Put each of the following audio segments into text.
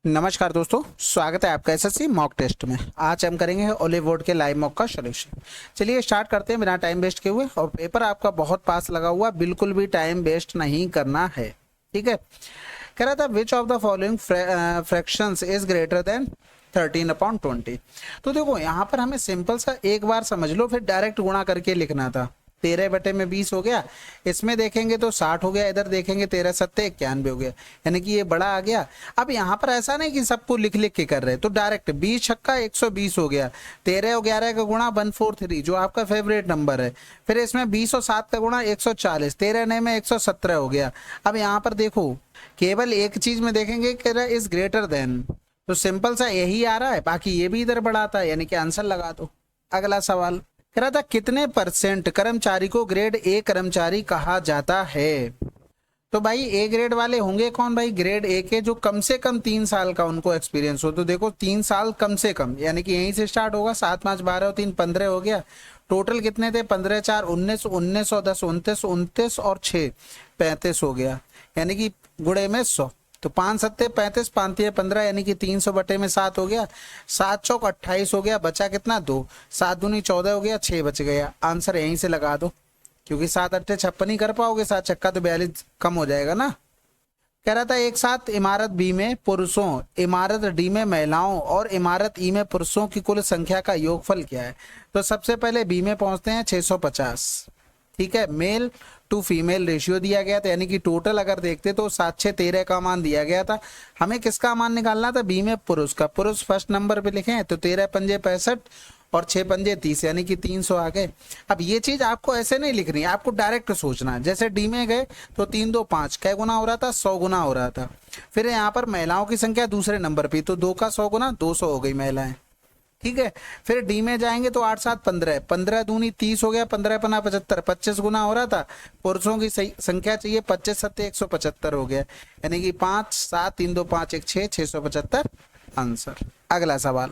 नमस्कार दोस्तों, स्वागत है आपका एसएससी मॉक टेस्ट में। आज हम करेंगे ओलिव बोर्ड के लाइव मॉक का सॉल्यूशन। चलिए स्टार्ट करते हैं बिना टाइम वेस्ट किए हुए। और पेपर आपका बहुत पास लगा हुआ, बिल्कुल भी टाइम वेस्ट नहीं करना है, ठीक है। कह रहा था which of the following fractions is greater than 13/20। तो देखो यहाँ पर हमें सिंपल सा एक बार समझ लो, फिर डायरेक्ट गुणा करके लिखना था। 13/20 हो गया, इसमें देखेंगे तो 60 हो गया, इधर देखेंगे 13 सत्ते 91 हो गया, यानी कि ये बड़ा आ गया। अब यहाँ पर ऐसा नहीं कि सबको लिख लिख के कर रहे, तो डायरेक्ट 20 छक्का 120 हो गया। 13 और 11 का गुणा 143 जो आपका फेवरेट नंबर है। फिर इसमें 20 और 7 का गुणा 140, 13 ने में 117 हो गया। अब यहाँ पर देखो केवल एक चीज में देखेंगे कि इज ग्रेटर देन, तो सिंपल सा यही आ रहा है, बाकी ये भी इधर बढ़ा था, यानी कि आंसर लगा दो। अगला सवाल कह रहा था कितने परसेंट कर्मचारी को ग्रेड ए कर्मचारी कहा जाता है। तो भाई ए ग्रेड वाले होंगे कौन भाई, ग्रेड ए के जो कम से कम 3 साल का उनको एक्सपीरियंस हो। तो देखो 3 साल कम से कम, यानी कि यहीं से स्टार्ट होगा। 7 5 12 और 3 15 हो गया। टोटल कितने थे, 15 4 19, 19 और 10 29, 29 और 6 35 हो गया, यानी कि गुणे में 100। तो 5 सत्ते 35, 5 तिये 15, यानी कि 300 बटे में 7 हो गया। 7 चौक 28 हो गया, बचा कितना 2, 7 दूनी 14 हो गया, 6 बच गया। आंसर यहीं से लगा दो, क्योंकि 7 अट्ठे 56 नहीं कर पाओगे, 7 छक्का तो 42 कम हो जाएगा ना। कह रहा था एक साथ इमारत बी में पुरुषों, इमारत डी में महिलाओं और इमारत ई में पुरुषों की कुल संख्या का योगफल क्या है। तो सबसे पहले बी में पहुंचते हैं, 650, ठीक है। मेल टू फीमेल रेशियो दिया गया था, यानी कि टोटल अगर देखते तो 7 6 13 का मान दिया गया था। हमें किसका मान निकालना था, बी में पुरुष का। पुरुष फर्स्ट नंबर पे लिखे हैं, तो 13 पंजे 65 और 6 पंजे 30, यानी कि 300 आ गए। अब ये चीज आपको ऐसे नहीं लिखनी है, आपको डायरेक्ट सोचना है। जैसे डी में गए तो 3 2 5 कै गुना हो रहा था, 100 गुना हो रहा था। फिर यहाँ पर महिलाओं की संख्या दूसरे नंबर पे, तो 2 का 100 गुना 200 हो गई महिलाएं, ठीक है। फिर डी में जाएंगे तो 8 7 15, 15 दूनी 30 हो गया, 15 पना 75, 25 गुना हो रहा था। पुरुषों की संख्या चाहिए, 25 सत्ते 175 हो गया, यानी कि 5 7 3 2 5 1 6 675 आंसर। अगला सवाल,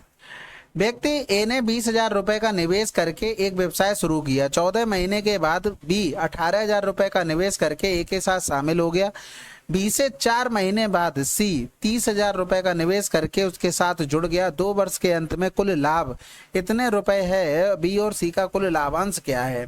व्यक्ति ए ने 20,000 रुपए का निवेश करके एक व्यवसाय शुरू किया। 14 महीने के बाद बी 18,000 रुपए का निवेश करके ए के साथ शामिल हो गया। बी से 4 महीने बाद सी 30,000 रुपए का निवेश करके उसके साथ जुड़ गया। 2 वर्ष के अंत में कुल लाभ इतने रुपए है, बी और सी का कुल लाभांश क्या है।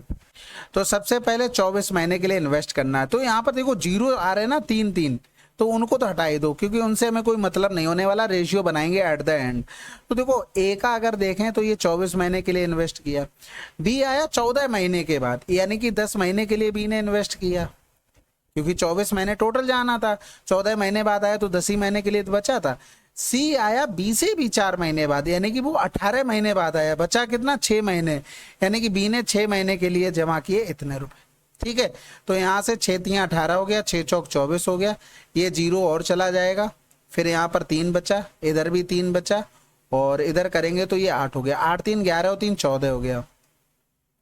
तो सबसे पहले 24 महीने के लिए इन्वेस्ट करना है। तो यहाँ पर देखो जीरो आ रहे हैं ना 3 3, तो उनको तो हटा ही दो, क्योंकि उनसे हमें कोई मतलब नहीं होने वाला। रेशियो बनाएंगे एट द एंड। तो देखो ए का अगर देखें तो ये 24 महीने के लिए इन्वेस्ट किया। बी आया 14 महीने के बाद, यानी कि 10 महीने के लिए बी ने इन्वेस्ट किया, क्योंकि 24 महीने टोटल जाना था। 14 महीने बाद आया तो 10 ही महीने के लिए तो बचा था। सी आया बी से भी 4 महीने बाद, यानी कि वो 18 महीने बाद आया, बचा कितना 6 महीने, यानी कि बी ने 6 महीने के लिए जमा किए इतने रुपए, ठीक है। तो यहाँ से 6 3 18 हो गया, 6 चौक 24 हो गया, ये जीरो और चला जाएगा। फिर यहाँ पर 3 बचा, इधर भी 3 बचा, और इधर करेंगे तो ये 8 हो गया। 8 3 11 और 3 14 हो गया।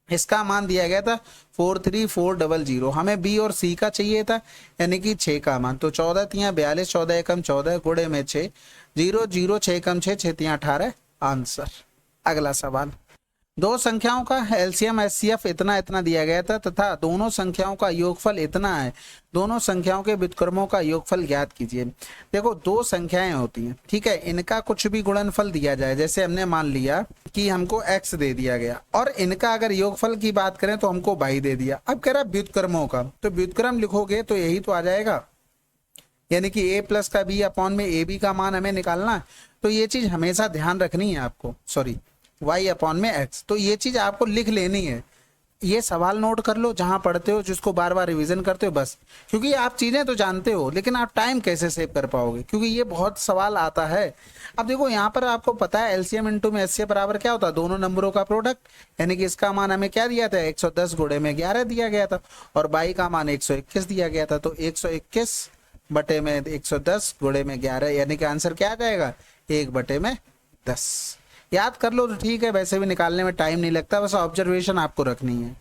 इसका मान दिया गया था 43400। हमें बी और सी का चाहिए था, यानी कि 6 का मान। तो 14 तियां 42, 14 एकम 14, गुणे में 6, 0 0 6 एकम 6, 6 तियां 18 आंसर। अगला सवाल, दो संख्याओं का एलसीएम एचसीएफ इतना इतना दिया गया था तथा दोनों संख्याओं का योगफल इतना है। दोनों संख्याओं के व्युत्क्रमों का योगफल ज्ञात कीजिए। देखो 2 संख्याएं होती हैं, ठीक है। इनका कुछ भी गुणनफल दिया जाए, जैसे हमने मान लिया कि हमको x दे दिया गया, और इनका अगर योगफल की बात करें तो हमको y दे दिया। अब कह रहा है व्युत्क्रमों का, तो व्युत्क्रम लिखोगे तो यही तो आ जाएगा, यानी कि a प्लस का b अपॉन में ab का मान हमें निकालना है। तो ये चीज हमेशा ध्यान रखनी है आपको, सॉरी y अपॉन में x, तो ये चीज आपको लिख लेनी है। ये सवाल नोट कर लो जहां पढ़ते हो, जिसको बार बार रिवीजन करते हो बस, क्योंकि आप चीजें तो जानते हो, लेकिन आप टाइम कैसे सेव कर पाओगे, क्योंकि ये बहुत सवाल आता है। अब देखो यहाँ पर आपको पता है एलसीएम इनटू में एचसीएफ बराबर क्या होता है, दोनों नंबरों का प्रोडक्ट, यानी कि इसका मान हमें क्या दिया था 110 गुणे में 11 दिया गया था, और बाई का मान 121 दिया गया था। तो 121 बटे में 110 गुणे में 11, यानी कि आंसर क्या आ जाएगा 1 बटे में 10। याद कर लो तो ठीक है, वैसे भी निकालने में टाइम नहीं लगता, बस ऑब्जर्वेशन आपको रखनी है।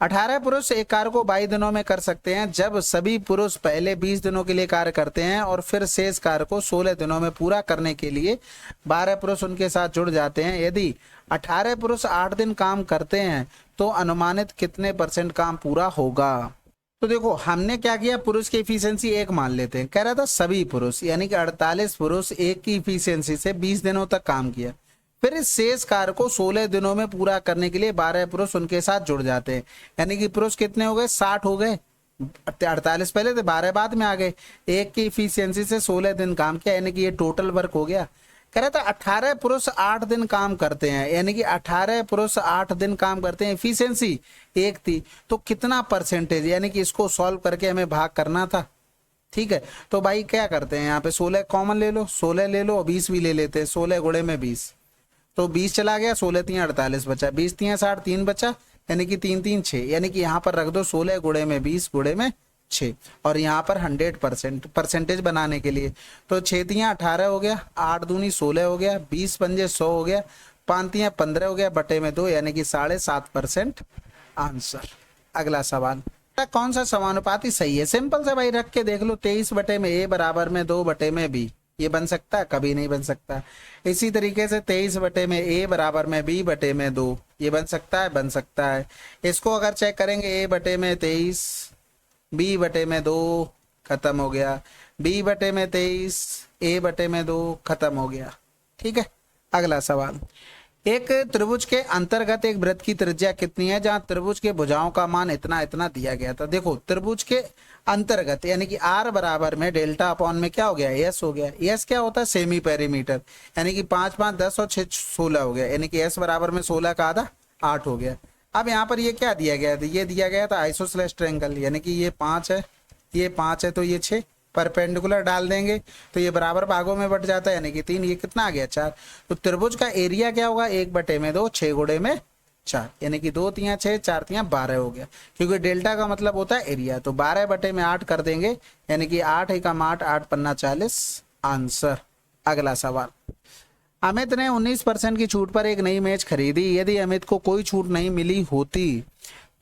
18 पुरुष एक कार्य को 22 दिनों में कर सकते हैं जब सभी पुरुष पहले 20 दिनों के लिए कार्य करते हैं और फिर शेष कार्य को 16 दिनों में पूरा करने के लिए 12 पुरुष उनके साथ जुड़ जाते हैं। यदि 18 पुरुष 8 दिन काम करते हैं तो अनुमानित कितने % काम पूरा होगा। तो देखो हमने क्या किया, पुरुष की इफिशियंसी एक मान लेते हैं, कह रहा था सभी पुरुष यानी कि 48 पुरुष एक की इफिशियंसी से 20 दिनों तक काम किया। फिर इस शेष कार्य को 16 दिनों में पूरा करने के लिए 12 पुरुष उनके साथ जुड़ जाते हैं। यानी कि पुरुष कितने हो गए, 60 हो गए। 48 पहले थे, 12 बाद में आ गए। एक की इफिशियंसी से 16 दिन काम किया, यानी कि ये टोटल वर्क हो गया। कह रहा था 18 पुरुष 8 दिन काम करते हैं, यानी कि 18 पुरुष 8 दिन काम करते हैं, इफिशियंसी एक थी। तो कितना परसेंटेज, यानी कि इसको सॉल्व करके हमें भाग करना था। ठीक है, तो भाई क्या करते हैं, यहाँ पे 16 कॉमन ले लो, 16 ले लो, 20 भी ले लेते हैं। 16 गुणे में 20, तो 20 चला गया, 16 3 48 बचा, 20 3 60 3 बचा, यानी कि 3 3 6, यानी कि यहाँ पर रख दो 16 गुणे में 20 गुणे में 6, और यहाँ पर 100% परसेंटेज बनाने के लिए तो 6 तियाँ 18 हो गया, 8 दूनी 16 हो गया, 20 पंजे 100 हो गया, 5 तियाँ 15 हो गया, बटे में 2, यानी कि 7.5% आंसर। अगला सवाल, कौन सा समानुपाती सही है? सिंपल से भाई रख के देख लो, 23 बटे में a बराबर में 2 बटे में b, ये बन सकता है? कभी नहीं बन सकता। इसी तरीके से 23 बटे में a बराबर में b बटे में 2, ये बन सकता है? बन सकता है। इसको अगर चेक करेंगे, a बटे में 23, b बटे में 2, खत्म हो गया, b बटे में 23, a बटे में 2, खत्म हो गया। ठीक है, अगला सवाल, एक त्रिभुज के अंतर्गत एक वृत्त की त्रिज्या कितनी है जहां त्रिभुज के भुजाओं का मान इतना इतना दिया गया था। देखो त्रिभुज के अंतर्गत यानी कि r बराबर में डेल्टा अपॉन में क्या हो गया, s हो गया। s क्या होता है, सेमी पेरीमीटर, यानी कि 5 5 10 और 6 16 हो गया, यानी कि s बराबर में 16 का आधा 8 हो गया। अब यहाँ पर ये क्या दिया गया था, ये दिया गया था आइसोसेलेस ट्रायंगल, यानी कि ये 5 है, ये 5 है, तो ये 6 परपेंडिकुलर डाल देंगे तो ये बराबर भागों में बट जाता है, यानी कि 3, ये कितना आ गया 4। तो त्रिभुज का एरिया क्या होगा, 1 बटे में 2, 6 गुणे में 4, यानी कि 2 तियाँ 6, 4 तियाँ 12 हो गया, क्योंकि डेल्टा का मतलब होता है एरिया। तो 12 बटे में 8 कर देंगे, यानी कि 8 एकम 8, 8 पन्ना 40 आंसर। अगला सवाल, अमित ने 19% की छूट पर एक नई मेज खरीदी। यदि अमित को कोई छूट नहीं मिली होती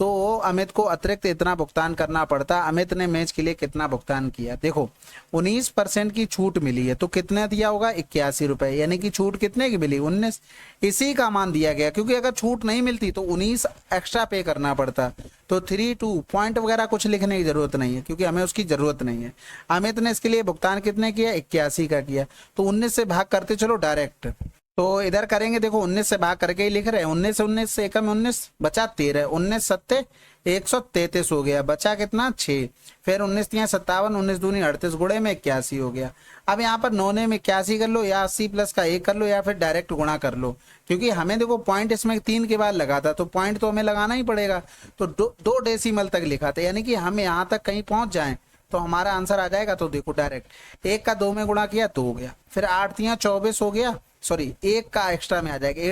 तो अमित को अतिरिक्त इतना भुगतान करना पड़ता। अमित ने मेज के लिए कितना भुगतान किया? देखो 19% की छूट मिली है तो कितना दिया होगा, 81 रुपए, यानी कि छूट कितने की मिली, 19, इसी का मान दिया गया, क्योंकि अगर छूट नहीं मिलती तो 19 एक्स्ट्रा पे करना पड़ता। तो 32 पॉइंट वगैरह कुछ लिखने की जरूरत नहीं है, क्योंकि हमें उसकी जरूरत नहीं है। अमित ने इसके लिए भुगतान कितने किया, 81 का किया, तो 19 से भाग करते चलो डायरेक्ट। तो इधर करेंगे, देखो 19 से भाग करके ही लिख रहे हैं, 19 से एकम 19 बचा 13, 19 सत्ते 133 हो गया, बचा कितना 6, फिर 19 तियाँ 57, 19 दूनी 38 गुणे में 81 हो गया। अब यहाँ पर 9 में 81 कर लो, या 80 प्लस का 1 कर लो, या फिर डायरेक्ट गुणा कर लो, क्योंकि हमें देखो पॉइंट इसमें 3 के बाद लगा था, तो पॉइंट तो हमें लगाना ही पड़ेगा। तो 2 डेसिमल तक लिखा था, यानी कि हम यहाँ तक कहीं पहुंच जाए तो हमारा आंसर आ जाएगा। तो देखो डायरेक्ट 1 का 2 में गुणा किया तो हो गया, फिर 8 तियाँ 24 हो गया, सॉरी 1 का एक्स्ट्रा में आ जाएगा,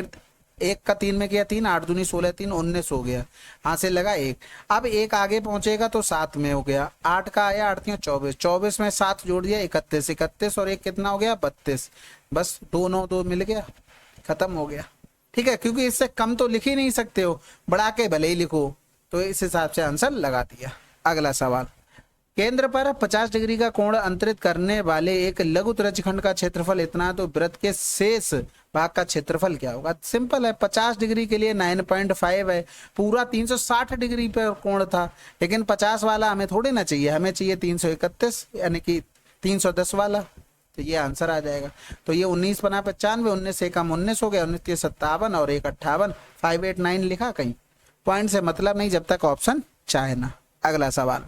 1 का 3 में किया 3, 8 दूनी 16, 3 19 हो गया, यहाँ से लगा 1। अब 1 आगे पहुंचेगा तो 7 में हो गया, 8 का आया 8 तियाँ 24, 24 में 7 जोड़ दिया 31, 31 और 1 कितना हो गया 32, बस 2 9 2 मिल गया, खत्म हो गया। ठीक है, क्योंकि इससे कम तो लिख ही नहीं सकते हो, बढ़ा के भले ही लिखो, तो इस हिसाब से आंसर लगा दिया। अगला सवाल, केंद्र पर 50 डिग्री का कोण अंतरित करने वाले एक लघु त्रिज्यखंड का क्षेत्रफल इतना, तो वृत्त के शेष भाग का क्षेत्रफल क्या होगा? सिंपल है, 50 डिग्री के लिए 9.5 है, पूरा 360 डिग्री पर कोण था, लेकिन 50 वाला हमें थोड़ी ना चाहिए, हमें चाहिए 331, यानी कि 310 वाला, तो ये आंसर आ जाएगा। तो ये 19 बना 95, 19 से कम 19 हो गया, 19 57 और 1 58, 589 लिखा, कहीं पॉइंट से मतलब नहीं जब तक ऑप्शन चाहे ना। अगला सवाल,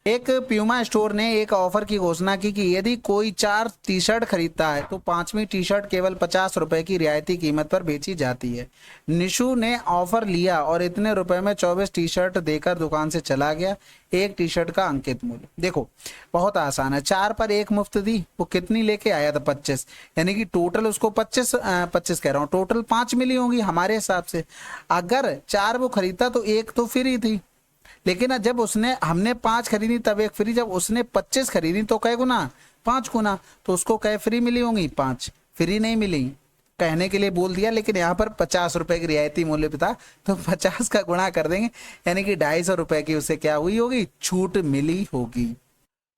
एक प्यूमा स्टोर ने एक ऑफर की घोषणा की कि यदि कोई 4 टी शर्ट खरीदता है तो 5वीं टी शर्ट केवल 50 रुपए की रियायती कीमत पर बेची जाती है। निशु ने ऑफर लिया और इतने रुपए में 24 टी शर्ट देकर दुकान से चला गया। एक टी शर्ट का अंकित मूल्य, देखो बहुत आसान है, 4 पर 1 मुफ्त दी, वो कितनी लेके आया था 25, यानी कि टोटल उसको 25 कह रहा हूँ, टोटल 5 मिली होंगी हमारे हिसाब से। अगर 4 वो खरीदता तो 1 तो फ्री थी, लेकिन जब हमने 5 खरीदी तब 1 फ्री, जब उसने 25 खरीदी तो कै गुना, 5 गुना, तो उसको कै फ्री मिली होंगी, 5 फ्री नहीं मिली, कहने के लिए बोल दिया, लेकिन यहाँ पर 50 रुपए की रियायती मूल्य पे था तो 50 का गुणा कर देंगे, यानी कि 250 रुपए की उसे क्या हुई होगी, छूट मिली होगी।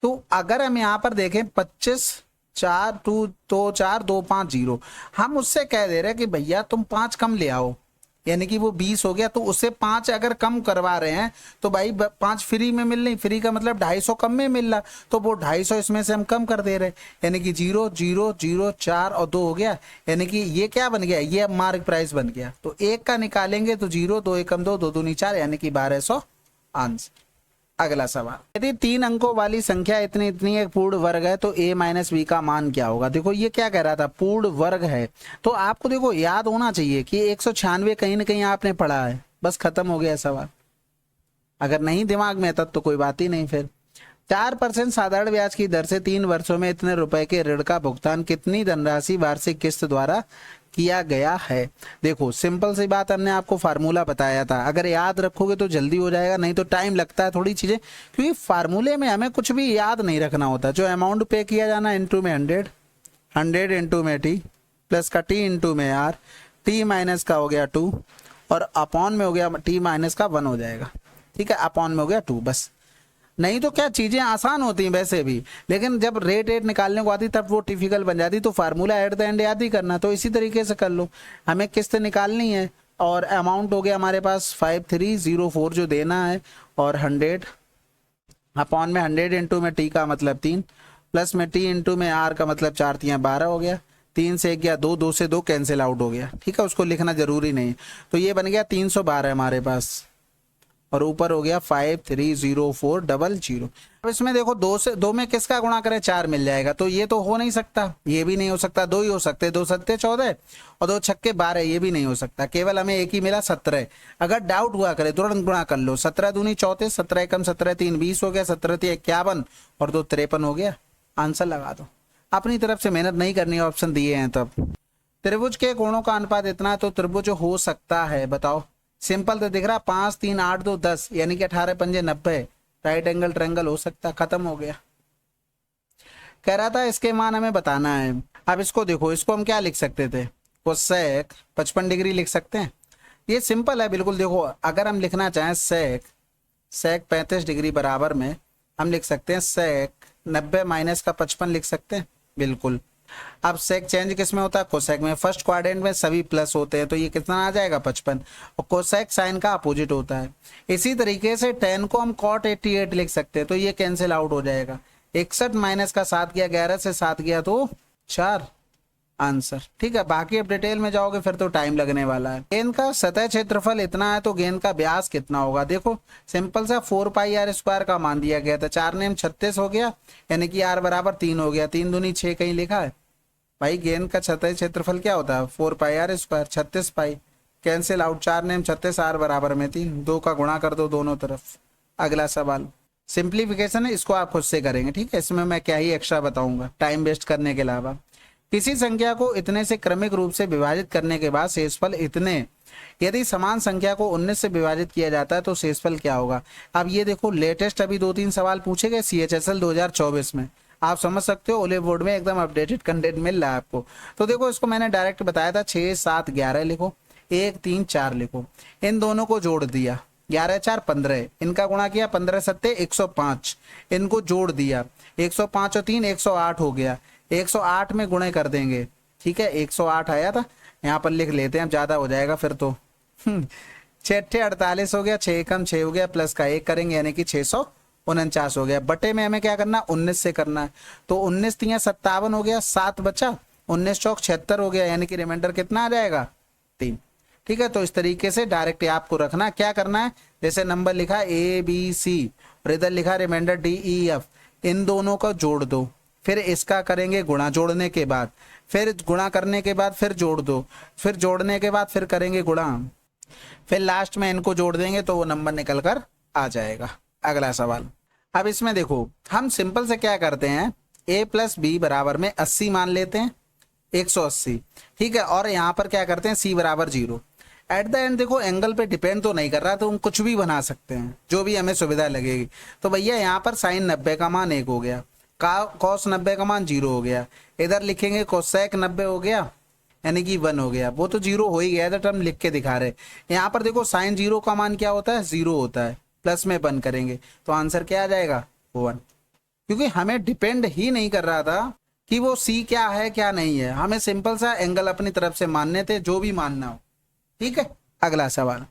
तो अगर हम यहाँ पर देखें 25 4 2 2 4 2 5 0, हम उससे कह दे रहे हैं कि भैया तुम 5 कम ले आओ, यानी कि वो 20 हो गया, तो उससे 5 अगर कम करवा रहे हैं तो भाई 5 फ्री में मिल रही, फ्री का मतलब 250 कम में मिल रहा, तो वो 250 इसमें से हम कम कर दे रहे, यानी कि 0 0 0 4 और 2 हो गया, यानी कि ये क्या बन गया, ये अब मार्क प्राइस बन गया। तो 1 का निकालेंगे तो 0, 2 एकम 2, 2 दूनी 4, यानी कि 1200 आंसर। अगला सवाल, यदि 3 अंकों वाली संख्या इतनी इतनी एक पूर्ण वर्ग है तो a माइनस बी का मान क्या होगा। देखो ये क्या कह रहा था, पूर्ण वर्ग है, तो आपको देखो याद होना चाहिए कि 196 कहीं ना कहीं आपने पढ़ा है, बस खत्म हो गया सवाल। अगर नहीं दिमाग में तब तो कोई बात ही नहीं। फिर 4% साधारण ब्याज की दर से 3 वर्षों में इतने रुपए के ऋण का भुगतान कितनी धनराशि वार्षिक किस्त द्वारा किया गया है। देखो सिंपल सी बात, हमने आपको फार्मूला बताया था, अगर याद रखोगे तो जल्दी हो जाएगा, नहीं तो टाइम लगता है थोड़ी चीजें, क्योंकि फार्मूले में हमें कुछ भी याद नहीं रखना होता। जो अमाउंट पे किया जाना इंटू में 100, 100 इंटू में टी प्लस का टी इंटू में आर, टी माइनस का हो गया 2 और अपॉन में हो गया टी माइनस का 1 हो जाएगा, ठीक है, अपॉन में हो गया 2 बस। नहीं तो क्या चीजें आसान होती हैं वैसे भी, लेकिन जब रेट निकालने को आती तब वो टिपिकल बन जाती, तो फार्मूला एट द एंड याद ही करना। तो इसी तरीके से कर लो, हमें किस्त निकालनी है और अमाउंट हो गया हमारे पास 5304 जो देना है, और 100 अपॉन में 100 इंटू में टी का मतलब 3 प्लस में टी इंटू में आर का मतलब 4 3 12 हो गया, 3 से 1 गया 2, 2 से 2 कैंसिल आउट हो गया, ठीक है, उसको लिखना जरूरी नहीं। तो ये बन गया 312 हमारे पास, और ऊपर हो गया 530400। अब इसमें देखो 2 से 2 में किसका गुणा करें, 4 मिल जाएगा, तो ये तो हो नहीं सकता, ये भी नहीं हो सकता, 2 ही हो सकते, 2 सत्ते 14 और 2 छक्के 12, ये भी नहीं हो सकता, केवल हमें एक ही मिला 17। अगर डाउट हुआ करे तुरंत गुणा कर लो, 17 दूनी 34, 17 एकम 17 3 20 हो गया, 17 3 51 और 2 53 हो गया, आंसर लगा दो। अपनी तरफ से मेहनत नहीं करनी, ऑप्शन दिए हैं तब। त्रिभुज के कोणों का अनुपात इतना है तो त्रिभुज हो सकता है, बताओ। सिंपल तो दिख रहा, 5 3 8 2 10, यानी कि 18 पंजे 90, राइट एंगल ट्रायंगल हो सकता, खत्म हो गया। कह रहा था इसके मान हमें बताना है। अब इसको देखो, इसको हम क्या लिख सकते थे, कोसेक 55 डिग्री लिख सकते हैं, ये सिंपल है बिल्कुल। देखो अगर हम लिखना चाहें सेक 35 डिग्री बराबर में हम लिख सकते हैं सेक 90 माइनस का 55 लिख सकते हैं, बिल्कुल। अब सेक चेंज किस में होता है, कोसेक में। फर्स्ट क्वाड्रेंट में सभी प्लस होते हैं, तो ये कितना आ जाएगा 55, और कोसेक साइन का अपोजिट होता है। इसी तरीके से tan को हम cot 88 लिख सकते हैं, तो ये कैंसिल आउट हो जाएगा। 61 माइनस का 7 गया, 11 से 7 गया तो 4, आंसर, ठीक है। बाकी अब डिटेल में जाओगे फिर तो टाइम लगने वाला है। गेंद का सतह क्षेत्रफल इतना है तो गेंद का व्यास कितना होगा। देखो सिंपल सा 4 पाई आर स्क्वायर का मान दिया गया था, 4 नेम 36 हो गया, यानी कि आर बराबर 3 हो गया, 3 दूनी 6 कहीं लिखा है भाई। गेंद का सतह क्षेत्रफल क्या होता है, 4 pi r square, 36 pi cancel out, 4 नेम 36, आर बराबर में 3, 2 का गुणा कर दो दोनों तरफ। अगला सवाल सिंप्लीफिकेशन है, इसको आप खुद से करेंगे, ठीक है, इसमें मैं क्या ही एक्स्ट्रा बताऊंगा टाइम वेस्ट करने के अलावा। किसी संख्या को इतने से क्रमिक रूप से विभाजित करने के बाद शेषफल इतने, यदि समान संख्या को 19 से विभाजित किया जाता है तो शेषफल क्या होगा। अब ये देखो लेटेस्ट अभी 2-3 सवाल पूछे गए CHSL 2024 में, आप समझ सकते हो ओले बोर्ड में एकदम अपडेटेड कंटेंट मिल रहा है आपको। तो देखो इसको मैंने डायरेक्ट बताया था, 6 7 11 लिखो, 1 3 4 लिखो, इन दोनों को जोड़ दिया, 11 4 15, इनका गुणा किया, 15 सत्ते 105, इनको जोड़ दिया, 105 और 3 108 हो गया, 108 में गुणे कर देंगे, ठीक है, 108 आया था, यहाँ पर लिख लेते हैं, ज्यादा हो जाएगा फिर तो। 6 48 हो गया, 6 कम 6 हो गया, प्लस का 1 करेंगे यानी कि 649 हो गया। बटे में हमें क्या करना, 19 से करना है, तो 19 3 57 हो गया, 7 बचा, 19 चौक 76 हो गया, यानी कि रिमाइंडर कितना आ जाएगा 3, ठीक है। तो इस तरीके से डायरेक्ट आपको रखना, क्या करना है, जैसे नंबर लिखा ABC और इधर लिखा रिमाइंडर DEF, इन दोनों को जोड़ दो, फिर इसका करेंगे गुणा, जोड़ने के बाद फिर गुणा करने के बाद फिर जोड़ दो, फिर जोड़ने के बाद फिर करेंगे गुणा, फिर लास्ट में इनको जोड़ देंगे तो वो नंबर निकल कर आ जाएगा। अगला सवाल, अब इसमें देखो हम सिंपल से क्या करते हैं, A + B बराबर में 80 मान लेते हैं, 180, ठीक है, और यहाँ पर क्या करते हैं C बराबर 0। एट द एंड देखो एंगल पे डिपेंड तो नहीं कर रहा, तो हम कुछ भी बना सकते हैं जो भी हमें सुविधा लगेगी। तो भैया यहाँ पर साइन 90 का मान 1 हो गया, कॉस 90 का मान 0 हो गया, इधर लिखेंगे कोसेक 90 हो गया, यानी कि 1 हो गया, वो तो 0 हो ही गया था, हम लिख के दिखा रहे। यहाँ पर देखो साइन 0 का मान क्या होता है, 0 होता है, प्लस में 1 करेंगे तो आंसर क्या आ जाएगा 1, क्योंकि हमें डिपेंड ही नहीं कर रहा था कि वो C क्या है क्या नहीं है, हमें सिंपल सा एंगल अपनी तरफ से मानने थे, जो भी मानना हो, ठीक है। अगला सवाल,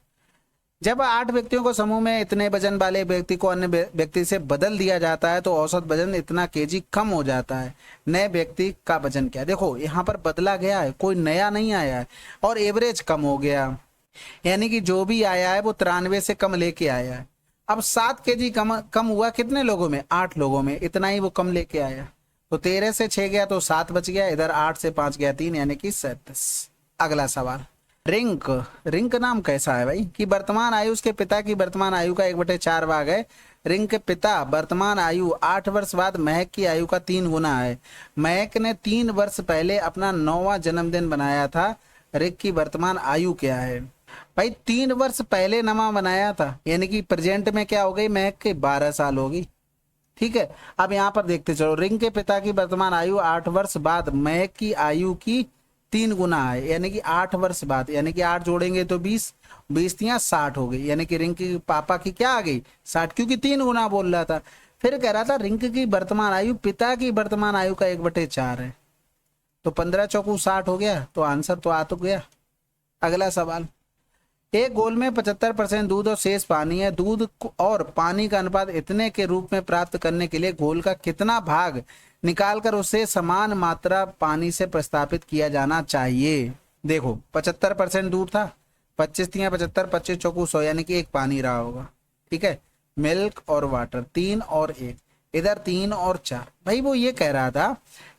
जब 8 व्यक्तियों को समूह में इतने वजन वाले व्यक्ति को अन्य व्यक्ति से बदल दिया जाता है तो औसत वजन इतना केजी कम हो जाता है, नए व्यक्ति का वजन क्या है? देखो यहाँ पर बदला गया है, कोई नया नहीं आया है, और एवरेज कम हो गया, यानी कि जो भी आया है वो 93 से कम लेके आया है। अब 7 केजी कम हुआ कितने लोगों में? 8 लोगों में, इतना ही वो कम लेके आया। तो 13 से 6 गया तो 7 बच गया, इधर 8 से 5 गया 3, यानी कि 37। अगला सवाल, रिंक नाम कैसा है भाई कि वर्तमान आयु उसके पिता की वर्तमान आयु का 1/4 भाग है। रिंक के पिता वर्तमान आयु 8 वर्ष बाद महक की आयु का 3 गुना है। महक ने 3 वर्ष पहले अपना 9वां जन्मदिन बनाया था। रिंक की वर्तमान आयु क्या है? भाई 3 वर्ष पहले नमा बनाया था, यानी कि प्रेजेंट में क्या हो गई? महक के 12 साल होगी। ठीक है, अब यहाँ पर देखते चलो, रिंग के पिता की वर्तमान आयु 8 वर्ष बाद महक की आयु की 3 गुना है, यानी कि 8 वर्ष बाद, यानी कि 8 जोड़ेंगे तो 20, 20 या 60 हो गई, यानी कि रिंग की पापा की क्या आ गई? 60, क्योंकि 3 गुना बोल रहा था। फिर कह रहा था रिंग की वर्तमान आयु पिता की वर्तमान आयु का 1/4 है, तो 15 चौकू 60 हो गया, तो आंसर तो आ तो गया। अगला सवाल, एक घोल में 75% दूध और शेष पानी है। दूध और पानी का अनुपात इतने के रूप में प्राप्त करने के लिए घोल का कितना भाग निकालकर उसे समान मात्रा पानी से प्रतिस्थापित किया जाना चाहिए? देखो 75% दूध था, 25 तिया 75, 25 चौकू 100, यानी कि 1 पानी रहा होगा। ठीक है, मिल्क और वाटर 3 और 1, इधर 3 और 4। भाई वो ये कह रहा था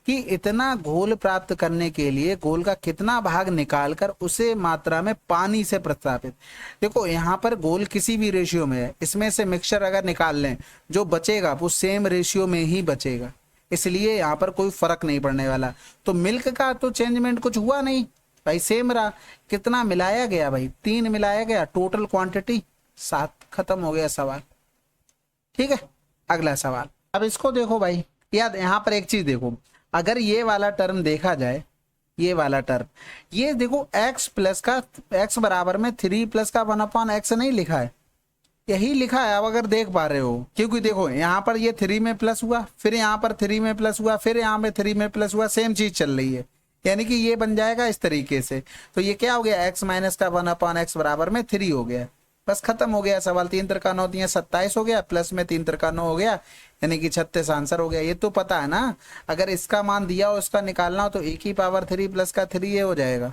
कि इतना घोल प्राप्त करने के लिए घोल का कितना भाग निकालकर उसे मात्रा में पानी से प्रतिस्थापित। देखो यहाँ पर घोल किसी भी रेशियो में है, इसमें से मिक्सचर अगर निकाल लें जो बचेगा वो सेम रेशियो में ही बचेगा, इसलिए यहाँ पर कोई फर्क नहीं पड़ने वाला। तो मिल्क का तो चेंजमेंट कुछ हुआ नहीं भाई, सेम रहा। कितना मिलाया गया भाई? 3 मिलाया गया, टोटल क्वांटिटी 7। खत्म हो गया सवाल। ठीक है, अगला सवाल। अब इसको देखो भाई, याद यहाँ पर एक चीज देखो, अगर ये वाला टर्म देखा जाए, ये वाला टर्म, ये देखो x प्लस का x बराबर में 3 प्लस का 1/x नहीं लिखा है, यही लिखा है। अब अगर देख पा रहे हो, क्योंकि देखो यहाँ पर ये 3 में प्लस हुआ, फिर यहाँ पर 3 में प्लस हुआ, फिर यहाँ पे 3 में प्लस हुआ, सेम चीज चल रही है, यानी कि ये बन जाएगा इस तरीके से। तो ये क्या हो गया? x माइनस का 1/x बराबर में 3 हो गया। बस खत्म हो गया सवाल। 3 त्रिका 9 दिया 27 हो गया, प्लस में 3 त्रिका 9 हो गया, यानी कि 36 आंसर हो गया। ये तो पता है ना, अगर इसका मान दिया हो इसका निकालना हो तो 1 की पावर 3 प्लस का 3 ये हो जाएगा।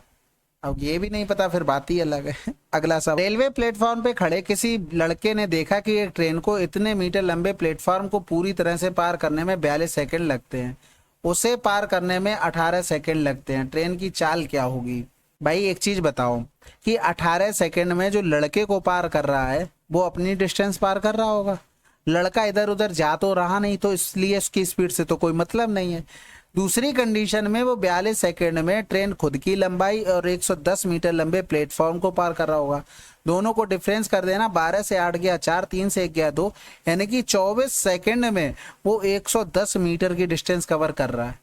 अब ये भी नहीं पता फिर बात ही अलग है। अगला सवाल, रेलवे प्लेटफॉर्म पे खड़े किसी लड़के ने देखा कि एक ट्रेन को इतने मीटर लंबे प्लेटफॉर्म को पूरी तरह से पार करने में 42 सेकंड लगते हैं, उसे पार करने में 18 सेकंड लगते हैं, ट्रेन की चाल क्या होगी? भाई एक चीज बताओ कि 18 सेकंड में जो लड़के को पार कर रहा है वो अपनी डिस्टेंस पार कर रहा होगा। लड़का इधर उधर जा तो रहा नहीं, तो इसलिए उसकी स्पीड से तो कोई मतलब नहीं है। दूसरी कंडीशन में वो 42 सेकंड में ट्रेन खुद की लंबाई और 110 मीटर लंबे प्लेटफॉर्म को पार कर रहा होगा। दोनों को डिफरेंस कर देना, 12 से 8 गया 4, 3 से 1 गया 2, यानी कि 24 सेकंड में वो 110 मीटर की डिस्टेंस कवर कर रहा है,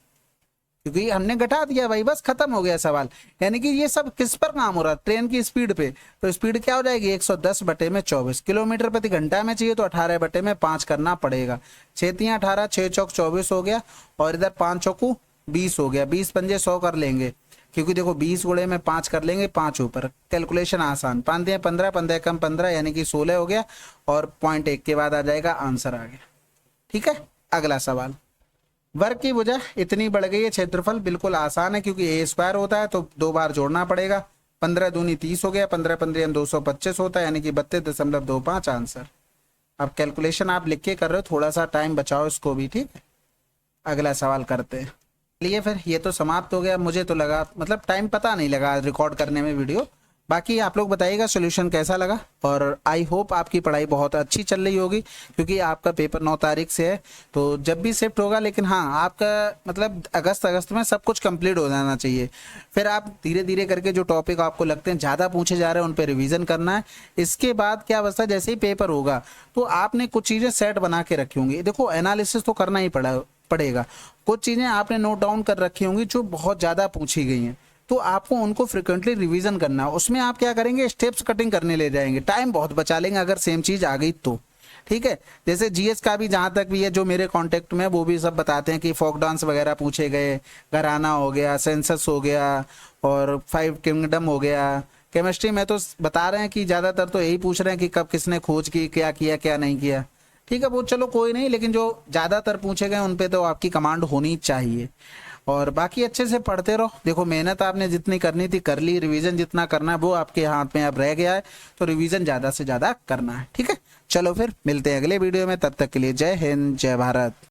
क्योंकि हमने घटा दिया भाई। बस खत्म हो गया सवाल। यानी कि ये सब किस पर काम हो रहा है? ट्रेन की स्पीड पे। तो स्पीड क्या हो जाएगी? 110/24 किलोमीटर प्रति घंटा में चाहिए तो 18/5 करना पड़ेगा। 6 तिया 18, 6 चौक 24 हो गया, और इधर 5 चौकू 20 हो गया। 20 पंजे 100 कर लेंगे, क्योंकि देखो 20 गुणे में 5 कर लेंगे, 5 ऊपर, कैलकुलेशन आसान। 5 दिया 15, 15 कम 15, यानी कि 16 हो गया, और 0.1 के बाद आ जाएगा, आंसर आ गया। ठीक है, अगला सवाल, वर्ग की भुजा इतनी बढ़ गई है, क्षेत्रफल बिल्कुल आसान है क्योंकि ए स्क्वायर होता है तो 2 बार जोड़ना पड़ेगा। 15 दूनी 30 हो गया, 15 15 225 होता है, यानी कि 32.25 आंसर। अब कैलकुलेशन आप लिख के कर रहे हो, थोड़ा सा टाइम बचाओ इसको भी। ठीक है, अगला सवाल करते हैं। चलिए फिर, ये तो समाप्त हो गया। मुझे तो लगा मतलब टाइम पता नहीं लगा रिकॉर्ड करने में वीडियो। बाकी आप लोग बताइएगा सोल्यूशन कैसा लगा, और आई होप आपकी पढ़ाई बहुत अच्छी चल रही होगी, क्योंकि आपका पेपर 9 तारीख से है, तो जब भी शिफ्ट होगा, लेकिन हाँ आपका मतलब अगस्त में सब कुछ कंप्लीट हो जाना चाहिए। फिर आप धीरे धीरे करके जो टॉपिक आपको लगते हैं ज़्यादा पूछे जा रहे हैं उन पर रिविज़न करना है। इसके बाद क्या अवस्था, जैसे ही पेपर होगा तो आपने कुछ चीज़ें सेट बना के रखी होंगी। देखो एनालिसिस तो करना ही पड़ेगा। कुछ चीज़ें आपने नोट डाउन कर रखी होंगी जो बहुत ज़्यादा पूछी गई हैं, तो आपको उनको फ्रिक्वेंटली रिवीजन करना है। उसमें आप क्या करेंगे, स्टेप्स कटिंग करने ले जाएंगे, टाइम बहुत बचा लेंगे अगर सेम चीज़ आ गई तो। ठीक है, जैसे जीएस का भी जहाँ तक भी है, जो मेरे कांटेक्ट में, वो भी सब बताते हैं कि फोक डांस वगैरह पूछे गए, घराना हो गया, सेंसस हो गया, और 5 किंगडम हो गया, केमिस्ट्री में तो बता रहे हैं कि ज़्यादातर तो यही पूछ रहे हैं कि कब किसने खोज की, क्या किया क्या नहीं किया। ठीक है, वो चलो कोई नहीं, लेकिन जो ज़्यादातर पूछे गए उन पे तो आपकी कमांड होनी चाहिए। और बाकी अच्छे से पढ़ते रहो। देखो मेहनत आपने जितनी करनी थी कर ली, रिवीजन जितना करना है वो आपके हाथ में अब रह गया है, तो रिवीजन ज़्यादा से ज़्यादा करना है। ठीक है, चलो फिर मिलते हैं अगले वीडियो में, तब तक के लिए जय हिंद जय भारत।